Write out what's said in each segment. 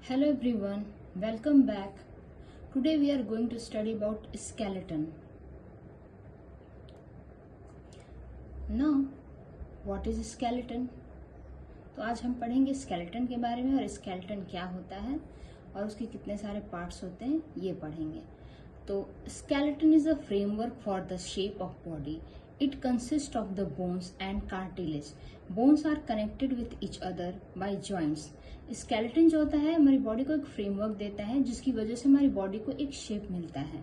Hello everyone, welcome back. Today we are going to study about skeleton. Now, what is skeleton? तो आज हम पढ़ेंगे skeleton के बारे में और skeleton क्या होता है और उसके कितने सारे parts होते हैं ये पढ़ेंगे. तो skeleton is a framework for the shape of body. It consists of the bones and cartilage. Bones are connected with each other by joints. Skeleton जो होता है हमारी बॉडी को एक फ्रेमवर्क देता है जिसकी वजह से हमारी बॉडी को एक शेप मिलता है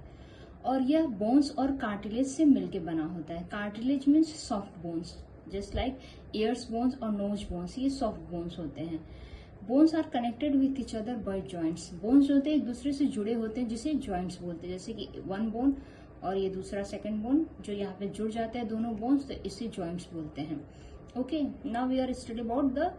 और यह बोन्स और कार्टिलेज से मिलके बना होता है. Cartilage means soft bones, just like ears bones और नोज बोन्स, ये सॉफ्ट बोन्स होते हैं. Bones are connected with each other by joints. Bones जो होते हैं एक दूसरे से जुड़े होते हैं जिसे जॉइंट्स बोलते हैं. जैसे कि वन बोन और ये दूसरा सेकंड बोन जो यहाँ पे जुड़ जाते हैं दोनों बोन्स, तो इसे जॉइंट्स बोलते हैं. Okay, now we are study about the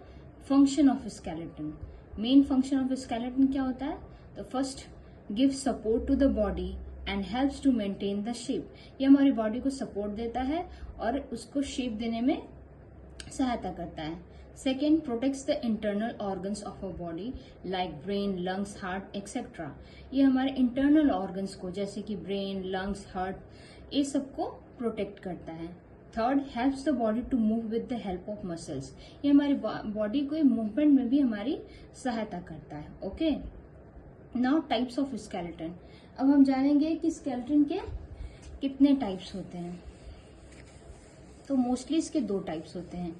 function of skeleton. Main function of skeleton क्या होता है? तो first, give support to the body and helps to maintain the shape. ये हमारी बॉडी को सपोर्ट देता है और उसको शेप देने में सहायता करता है. Second, protects the internal organs of a body like brain, lungs, heart etcetera. ये हमारे इंटरनल ऑर्गन्स को जैसे कि ब्रेन, लंग्स, हार्ट, ये सबको प्रोटेक्ट करता है. Third, helps the body to move with the help of muscles. ये हमारी बॉडी को मूवमेंट में भी हमारी सहायता करता है. Okay, now types of skeleton. अब हम जानेंगे कि स्केलेटन के कितने टाइप्स होते हैं. तो मोस्टली इसके दो टाइप्स होते हैं.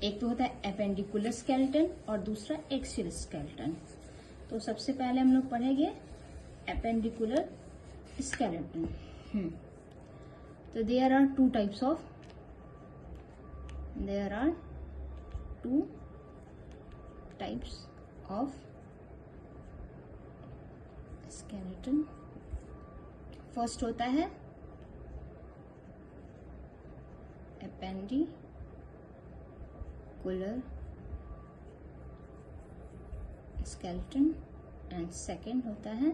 एक तो होता है एपेंडिकुलर स्केलेटन और दूसरा एक्सियल स्केलेटन. तो सबसे पहले हम लोग पढ़ेंगे एपेंडिकुलर स्केलेटन. तो there are two types of skeleton. First होता है appendicular skeleton एंड सेकेंड होता है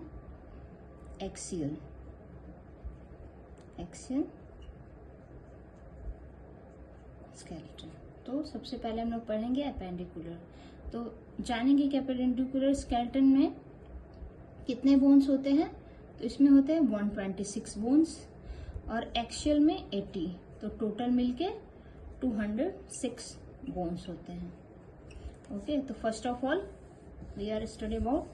axial स्केलेटन. तो सबसे पहले हम लोग पढ़ेंगे एपेंडिकुलर. तो जानेंगे कि एपेंडिकुलर स्केलेटन में कितने बोन्स होते हैं. तो इसमें होते हैं 126 बोन्स और एक्सियल में 80. तो टोटल मिलके 206 बोन्स होते हैं. ओके, तो first of all we are study about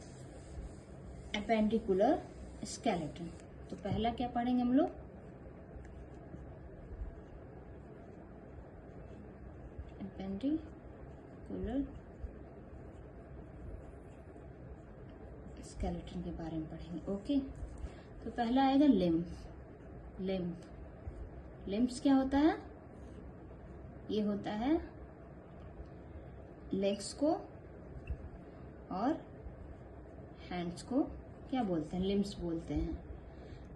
appendicular skeleton. तो पहला क्या पढ़ेंगे हम लोग? एपेंडिकुलर स्केलेटन के बारे में पढ़ेंगे. ओके, तो पहला आएगा लिम्ब्स क्या होता है? ये होता है लेग्स को और हैंड्स को क्या बोलते हैं? लिम्ब्स बोलते हैं.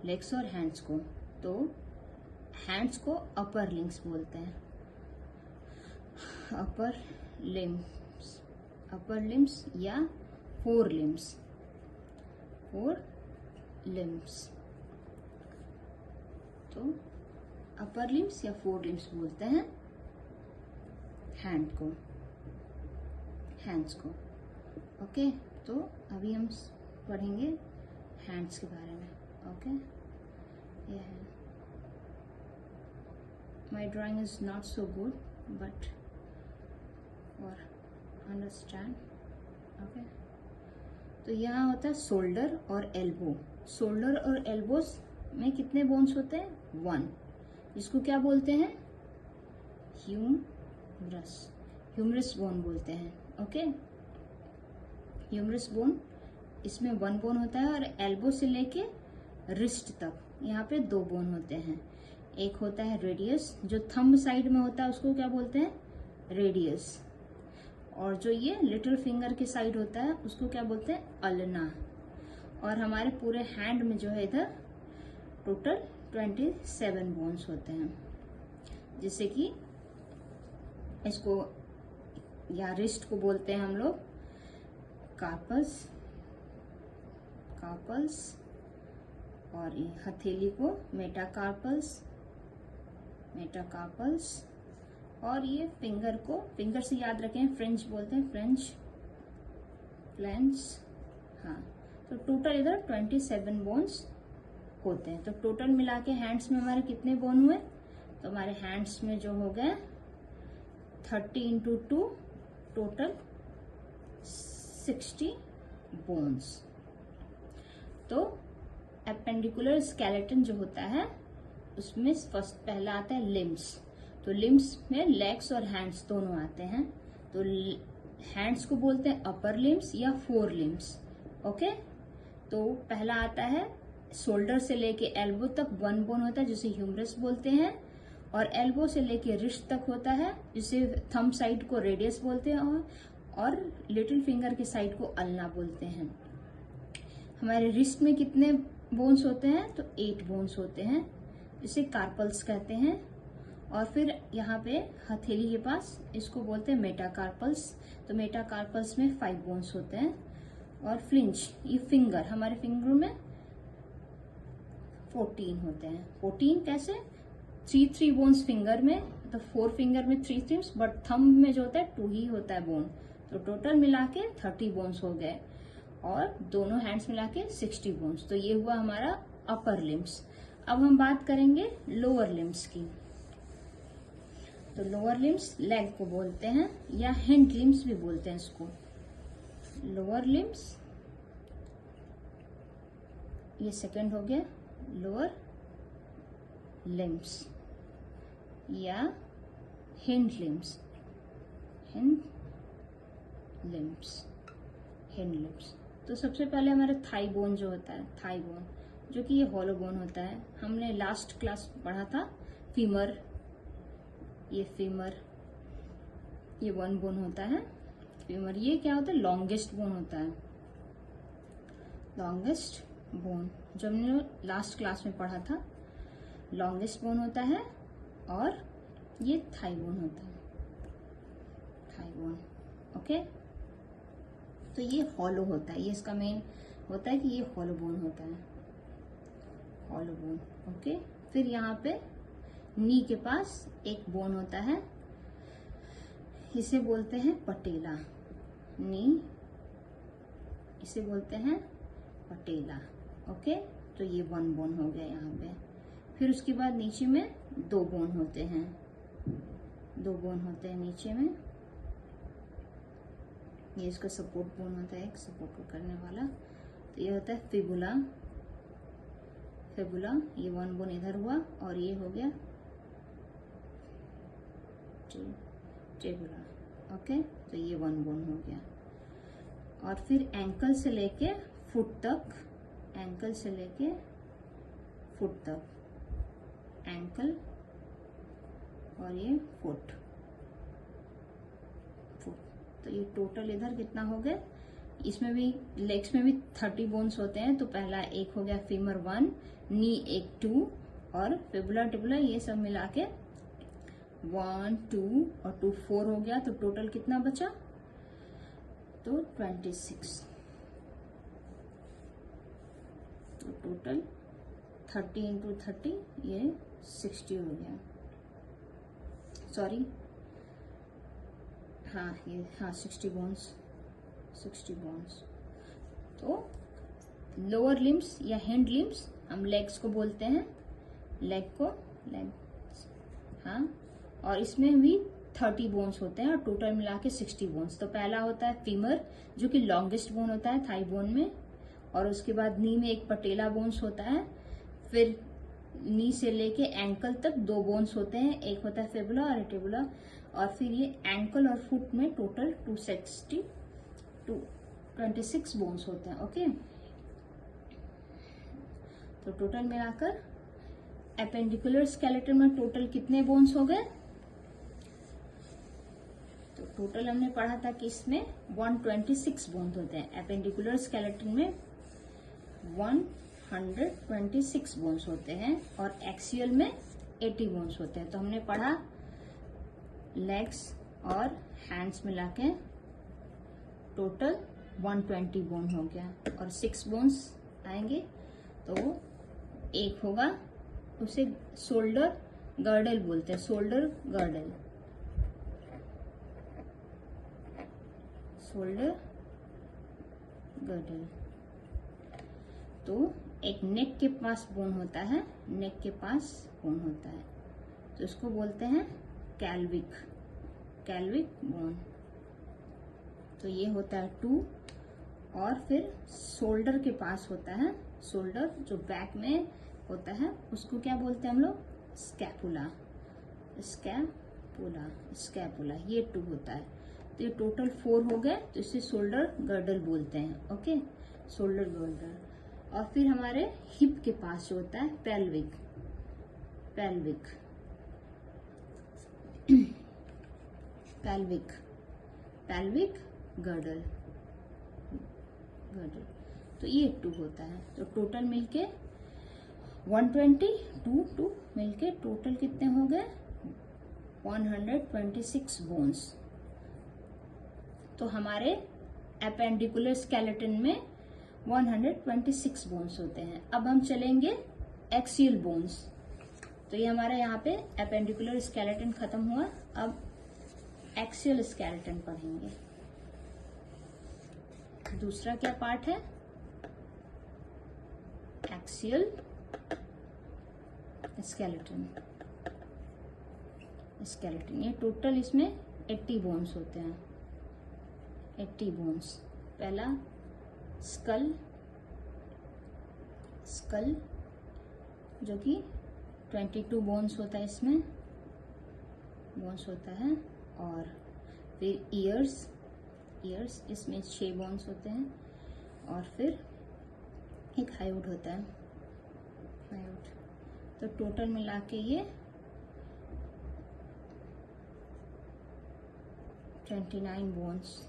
लेग्स और हैंड्स को. तो हैंड्स को अपर लिम्ब्स बोलते हैं. अपर लिम्ब्स या फोर लिम्ब्स. तो अपर लिम्ब्स या फोर लिम्ब्स बोलते हैं हैंड्स को. ओके, तो अभी हम पढ़ेंगे हैंड्स के बारे में. ओके, ये है. My drawing is not so good but और अंडरस्टैंड. ओके, तो यहाँ होता है शोल्डर और एल्बो. शोल्डर और एल्बोस में कितने बोन्स होते हैं? 1. इसको क्या बोलते हैं? ह्यूमरस बोन बोलते हैं. ओके, ह्यूमरस बोन, इसमें 1 बोन होता है और एल्बो से लेके रिस्ट तक यहाँ पे 2 बोन होते हैं. एक होता है रेडियस, जो थंब साइड में होता है उसको क्या बोलते हैं? रेडियस. और जो ये लिटिल फिंगर के साइड होता है उसको क्या बोलते हैं? अल्ना. और हमारे पूरे हैंड में जो है इधर टोटल 27 बोन्स होते हैं. जैसे कि इसको या रिस्ट को बोलते हैं हम लोग कार्पल्स और ये हथेली को मेटाकार्पल्स और ये फिंगर से याद रखें फ्रेंच बोलते हैं, फ्लेंस हाँ, तो टोटल इधर 27 बोन्स होते हैं। तो टोटल मिला के हैंड्स में हमारे कितने बोन हुए? तो हमारे हैंड्स में जो हो गए 30 इंटू 2 टोटल 60 बोन्स। तो एपेंडिकुलर स्केलेटन जो होता है उसमें फर्स्ट पहला आता है लिम्स। तो लिम्स में लेग्स और हैंड्स दोनों आते हैं। तो हैंड्स को बोलते हैं अपर लिम्स या फोर लिम्स। ओके, तो पहला आता है शोल्डर से लेके एल्बो तक 1 बोन होता है जिसे ह्यूमरस बोलते हैं, और एल्बो से लेके रिस्ट तक होता है जिसे थंब साइड को रेडियस बोलते हैं, और लिटिल फिंगर के साइड को अल्ना बोलते हैं। हमारे रिस्ट में कितने बोन्स होते हैं? तो 8 बोन्स होते हैं जिसे कार्पल्स कहते हैं। और फिर यहाँ पे हथेली के पास इसको बोलते हैं मेटाकार्पल्स। तो मेटाकार्पल्स में 5 बोन्स होते हैं। और फ्लिंच, ये फिंगर, हमारे फिंगरों में 14 होते हैं। 14 कैसे? 3 बोन्स फिंगर में, तो 4 फिंगर में 3 थिम्स, बट थंब में जो होता है 2 ही होता है बोन। तो टोटल मिला के 30 बोन्स हो गए, और दोनों हैंड्स मिला के 60 बोन्स। तो ये हुआ हमारा अपर लिम्स। अब हम बात करेंगे लोअर लिम्स की। तो लोअर लिम्स लेग को बोलते हैं, या हिंड लिम्स भी बोलते हैं इसको। लोअर लिम्स, ये सेकंड हो गया लोअर लिम्स या hind limbs. Hind limbs, hind limbs. तो सबसे पहले हमारा थाई बोन जो होता है, थाई बोन, जो कि ये हॉलो बोन होता है। हमने लास्ट क्लास पढ़ा था फीमर, ये फीमर, ये 1 बोन होता है फीमर। ये क्या होता है? लॉन्गेस्ट बोन होता है, लॉन्गेस्ट बोन, जो हमने लास्ट क्लास में पढ़ा था। लॉन्गेस्ट बोन होता है, और ये थाई बोन होता है, थाई बोन। ओके, तो ये हॉलो होता है, ये इसका मेन होता है कि ये हॉलो बोन होता है, हॉलो बोन। ओके, फिर यहाँ पे नी के पास एक बोन होता है, इसे बोलते हैं पटेला। नी, इसे बोलते हैं पटेला। ओके, तो ये 1 बोन हो गया यहाँ पे। फिर उसके बाद नीचे में 2 बोन होते हैं, 2 बोन होते हैं नीचे में। ये इसका सपोर्ट बोन होता है, एक सपोर्ट को करने वाला। तो ये होता है फिबुला, फिबुला। ये 1 बोन इधर हुआ, और ये हो गया टेबुला। ओके, तो ये 1 बोन हो गया। और फिर एंकल से लेके फुट तक, एंकल से लेके फुट तक, एंकल और ये फुट, फुट। तो ये टोटल इधर कितना हो गया? इसमें भी लेग्स में भी 30 बोन्स होते हैं। तो पहला एक हो गया फीमर 1, नी एक 2, और फिबुला टिबुला ये सब मिला के 1 2 और 2 4 हो गया। तो टोटल कितना बचा? तो 26। तो टोटल 30 इंटू 30 ये 60 हो गया। सॉरी, हाँ ये, हाँ 60 बोन्स, 60 बोन्स। तो लोअर लिम्स या हैंड लिम्स हम लेग्स को बोलते हैं, लेग को, लेग, हाँ। और इसमें भी 30 बोन्स होते हैं, और टोटल मिला के 60 बोन्स। तो पहला होता है फीमर, जो कि लॉन्गेस्ट बोन होता है थाई बोन में, और उसके बाद नी में एक पटेला बोन्स होता है। फिर नी से लेके एंकल तक 2 बोन्स होते हैं, एक होता है फिबुला और टेबुला। और फिर ये एंकल और फुट में टोटल 26 बोन्स होते हैं। ओके, तो टोटल मिलाकर एपेंडिकुलर स्केलेटन में टोटल कितने बोन्स हो गए? तो टोटल हमने पढ़ा था कि इसमें 126 बोन्स होते हैं। एपेंडिकुलर स्केलेटन में 126 बोन्स होते हैं, और एक्सियल में 80 बोन्स होते हैं। तो हमने पढ़ा लेग्स और हैंड्स मिला के टोटल 120 बोन हो गया, और 6 बोन्स आएंगे। तो एक होगा, उसे शोल्डर गर्डल बोलते हैं, शोल्डर गर्डल, शोल्डर गर्डल। तो एक नेक के पास बोन होता है, नेक के पास बोन होता है, तो इसको बोलते हैं कैल्विक, कैल्विक बोन। तो ये होता है 2। और फिर शोल्डर के पास होता है, शोल्डर जो बैक में होता है उसको क्या बोलते हैं हम लोग, स्कैपुला, स्कैपुला, स्कैपुला, ये 2 होता है। तो ये टोटल 4 हो गए, तो इसे शोल्डर गर्डल बोलते हैं। Okay, shoulder girdle. और फिर हमारे हिप के पास जो होता है pelvic, pelvic, pelvic, pelvic girdle, girdle. तो ये 2 होता है। तो टोटल मिलके 120, 2 मिलके टोटल कितने हो गए, 126 बोन्स। तो हमारे एपेंडिकुलर स्केलेटन में 126 बोन्स होते हैं। अब हम चलेंगे एक्सियल बोन्स। तो ये हमारा यहाँ पे एपेंडिकुलर स्केलेटन खत्म हुआ। अब एक्सियल स्केलेटन पढ़ेंगे। दूसरा क्या पार्ट है, एक्सियल स्केलेटन, स्केलेटन। ये टोटल इसमें 80 बोन्स होते हैं, 80 बोन्स। पहला स्कल, स्कल जो कि 22 बोन्स होता है, इसमें बोन्स होता है। और फिर ईयर्स, ईयर्स, इसमें 6 बोन्स होते हैं। और फिर एक हायोड होता है, हायोड। तो टोटल मिला के ये 29 बोन्स,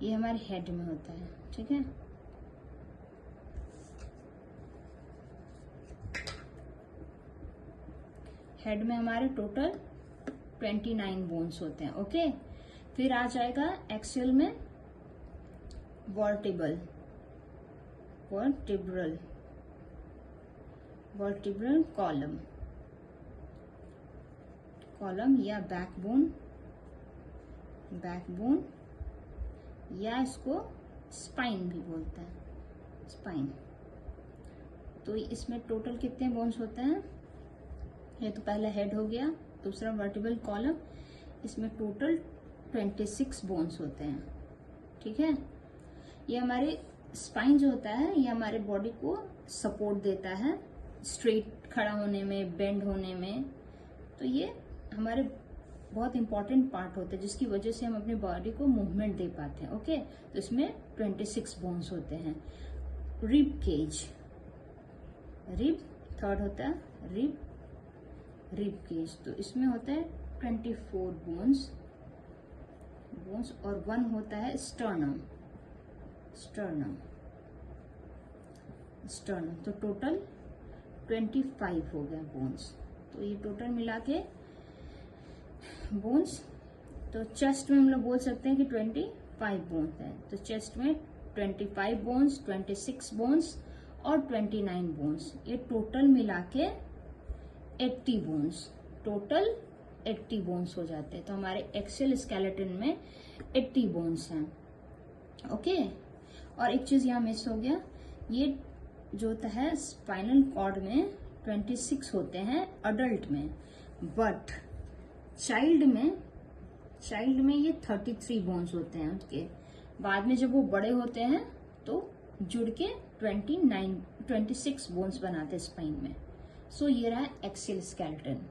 ये हमारे हेड में होता है। ठीक है, हेड में हमारे टोटल 29 बोन्स होते हैं। ओके, फिर आ जाएगा एक्सियल में vertebral, vertebral, vertebral column, column या बैकबोन, बैकबोन, या इसको स्पाइन भी बोलते हैं, स्पाइन। तो इसमें टोटल कितने बोन्स होते हैं, ये तो पहला हेड हो गया। दूसरा वर्टिब्रल कॉलम, इसमें टोटल 26 बोन्स होते हैं। ठीक है, ये हमारे स्पाइन जो होता है ये हमारे बॉडी को सपोर्ट देता है स्ट्रेट खड़ा होने में, बेंड होने में। तो ये हमारे बहुत इंपॉर्टेंट पार्ट होते हैं जिसकी वजह से हम अपनी बॉडी को मूवमेंट दे पाते हैं। ओके, तो इसमें 26 बोन्स होते हैं। रिब केज, रिब थर्ड होता है, रिब, रिब केज। तो इसमें होता है 24 बोन्स, बोन्स। और 1 होता है स्टर्नम, स्टर्नम, स्टर्नम। तो टोटल 25 हो गए बोन्स। तो ये टोटल मिला के बोन्स, तो चेस्ट में हम लोग बोल सकते हैं कि 25 बोन्स है। तो चेस्ट में 25 बोन्स, 26 बोन्स और 29 बोन्स, ये टोटल मिला के 80 बोन्स, टोटल 80 बोन्स हो जाते हैं। तो हमारे एक्सियल स्केलेटन में 80 बोन्स हैं। ओके, और एक चीज यहाँ मिस हो गया, ये जो होता है स्पाइनल कॉर्ड में 26 होते हैं अडल्ट में, बट चाइल्ड में ये 33 बोन्स होते हैं। उसके बाद में जब वो बड़े होते हैं तो जुड़ के 26 बोन्स बनाते हैं स्पाइन में। सो ये रहा एक्सियल स्केलेटन।